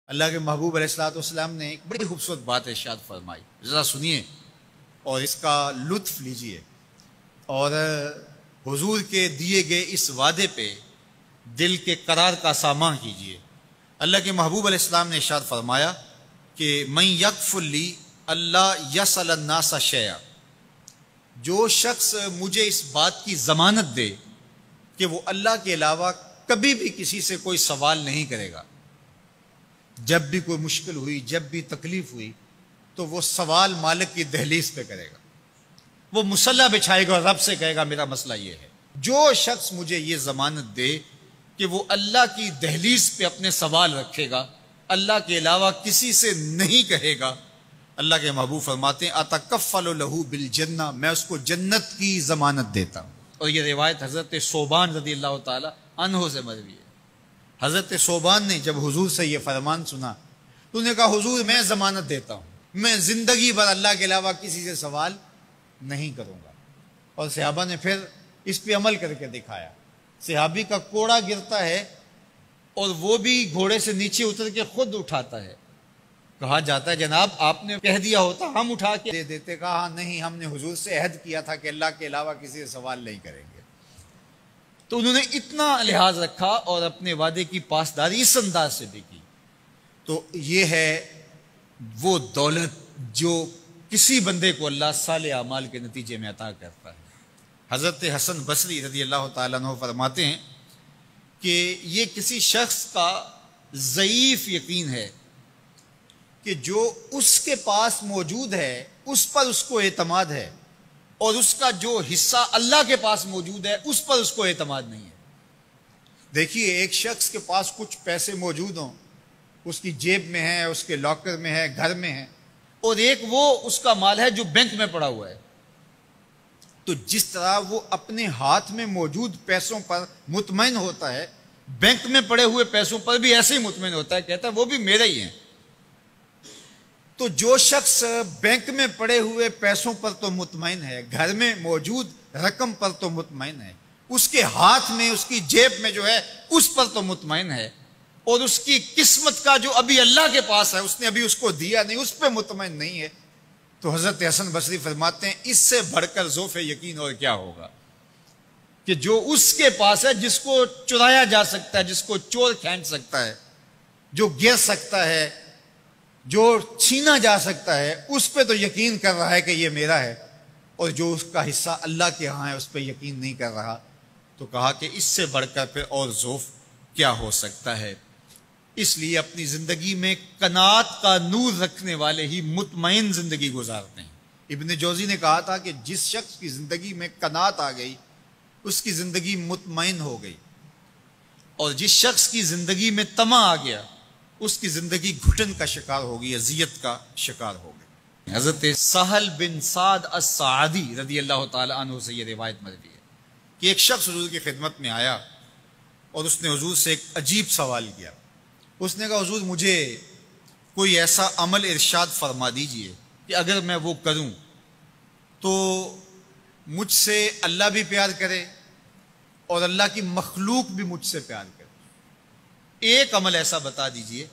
اللہ کے محبوب علیہ السلام نے ایک بڑی خوبصورت بات ارشاد فرمائی، ذرا سنیے اور اس کا لطف لیجئے اور حضور کے دیے گئے اس وعدے پہ دل کے قرار کا سامان کیجئے۔ اللہ کے محبوب علیہ السلام نے ارشاد فرمایا کہ من یکفر لی اللہ یسأل الناس شیئا، جو شخص مجھے اس بات کی ضمانت دے کہ وہ اللہ کے علاوہ کبھی بھی کسی سے کوئی سوال نہیں کرے گا، جب بھی کوئی مشکل ہوئی، جب بھی تکلیف ہوئی تو وہ سوال مالک کی دہلیز پہ کرے گا، وہ مصلی بچھائے گا اور رب سے کہے گا میرا مسئلہ یہ ہے۔ جو شخص مجھے یہ ضمانت دے کہ وہ اللہ کی دہلیز پہ اپنے سوال رکھے گا، اللہ کے علاوہ کسی سے نہیں کہے گا، اللہ کے محبوب فرماتے ہیں اتکفل لہ بالجنہ، میں اس کو جنت کی ضمانت دیتا ہوں۔ اور یہ روایت حضرت ثوبان رضی اللہ تعالی عنہ سے مروی ہے۔ حضرت ثوبان نے جب حضور سے یہ فرمان سنا تو انہوں نے کہا حضور میں ضمانت دیتا ہوں، میں زندگی بھر اللہ کے علاوہ کسی سے سوال نہیں کروں گا۔ اور صحابہ نے پھر اس پہ عمل کر کے دکھایا۔ صحابی کا کوڑا گرتا ہے اور وہ بھی گھوڑے سے نیچے اتر کے خود اٹھاتا ہے، کہا جاتا ہے جناب آپ نے کہہ دیا ہوتا ہم اٹھا کے دے دیتے، کہا ہاں نہیں، ہم نے حضور سے عہد کیا تھا کہ اللہ کے علاوہ کسی سے سوال نہیں کریں گے۔ تو انہوں نے اتنا لحاظ رکھا اور اپنے وعدے کی پاسداری اس انداز سے بھی کی۔ تو یہ ہے وہ دولت جو کسی بندے کو اللہ صالح اعمال کے نتیجے میں عطا کرتا ہے۔ حضرت حسن بصری رضی اللہ تعالیٰ عنہ فرماتے ہیں کہ یہ کسی شخص کا ضعیف یقین ہے کہ جو اس کے پاس موجود ہے اس پر اس کو اعتماد ہے، اور اس کا جو حصہ اللہ کے پاس موجود ہے اس پر اس کو اعتماد نہیں ہے۔ دیکھیے ایک شخص کے پاس کچھ پیسے موجود ہوں، اس کی جیب میں ہے، اس کے لاکر میں ہے، گھر میں ہے، اور ایک وہ اس کا مال ہے جو بینک میں پڑا ہوا ہے، تو جس طرح وہ اپنے ہاتھ میں موجود پیسوں پر مطمئن ہوتا ہے، بینک میں پڑے ہوئے پیسوں پر بھی ایسے ہی مطمئن ہوتا ہے، کہتا ہے وہ بھی میرے ہی ہیں۔ تو جو شخص بینک میں پڑے ہوئے پیسوں پر تو مطمئن ہے، گھر میں موجود رقم پر تو مطمئن ہے، اس کے ہاتھ میں اس کی جیب میں جو ہے اس پر تو مطمئن ہے، اور اس کی قسمت کا جو ابھی اللہ کے پاس ہے اس نے ابھی اس کو دیا نہیں، اس پہ مطمئن نہیں ہے، تو حضرت حسن بصری فرماتے ہیں اس سے بڑھ کر ذوف یقین اور کیا ہوگا کہ جو اس کے پاس ہے، جس کو چرایا جا سکتا ہے، جس کو چور کھینچ سکتا ہے، جو گر سکتا ہے، جو چھینا جا سکتا ہے، اس پہ تو یقین کر رہا ہے کہ یہ میرا ہے، اور جو اس کا حصہ اللہ کے ہاں ہے اس پہ یقین نہیں کر رہا۔ تو کہا کہ اس سے بڑھ کر پھر اور ذوف کیا ہو سکتا ہے۔ اس لیے اپنی زندگی میں قناعت کا نور رکھنے والے ہی مطمئن زندگی گزارتے ہیں۔ ابن جوزی نے کہا تھا کہ جس شخص کی زندگی میں قناعت آ گئی اس کی زندگی مطمئن ہو گئی، اور جس شخص کی زندگی میں طمع آ گیا اس کی زندگی گھٹن کا شکار ہوگی، اذیت کا شکار ہوگی۔ حضرت سہل بن سعد الساعدی رضی اللہ تعالی عنہ سے یہ روایت مروی ہے کہ ایک شخص حضور کی خدمت میں آیا اور اس نے حضور سے ایک عجیب سوال کیا۔ اس نے کہا حضور مجھے کوئی ایسا عمل ارشاد فرما دیجئے کہ اگر میں وہ کروں تو مجھ سے اللہ بھی پیار کرے اور اللہ کی مخلوق بھی مجھ سے پیار کرے، ایک عمل ایسا بتا دیجئے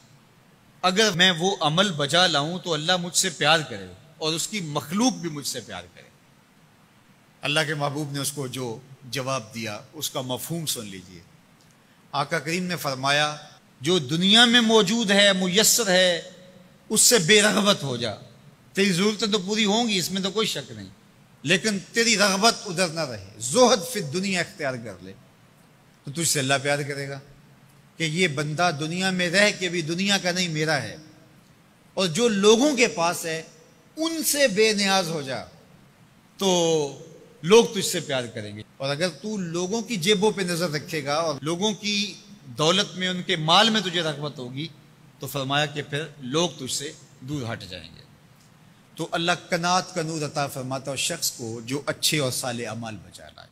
اگر میں وہ عمل بجا لاؤں تو اللہ مجھ سے پیار کرے اور اس کی مخلوق بھی مجھ سے پیار کرے۔ اللہ کے محبوب نے اس کو جو جواب دیا اس کا مفہوم سن لیجئے۔ آقا کریم نے فرمایا جو دنیا میں موجود ہے، میسر ہے، اس سے بے رغبت ہو جا، تیری ضرورتیں تو پوری ہوں گی، اس میں تو کوئی شک نہیں، لیکن تیری رغبت ادھر نہ رہے، زہد فی الدنیا اختیار کر لے، تو تجھ سے اللہ پیار کرے گا کہ یہ بندہ دنیا میں رہ کے بھی دنیا کا نہیں میرا ہے، اور جو لوگوں کے پاس ہے ان سے بے نیاز ہو جا تو لوگ تجھ سے پیار کریں گے، اور اگر تو لوگوں کی جیبوں پہ نظر رکھے گا اور لوگوں کی دولت میں، ان کے مال میں تجھے رغبت ہوگی تو فرمایا کہ پھر لوگ تجھ سے دور ہٹ جائیں گے۔ تو اللہ قناعت کا نور عطا فرماتا ہے شخص کو جو اچھے اور صالح اعمال بچا لائے۔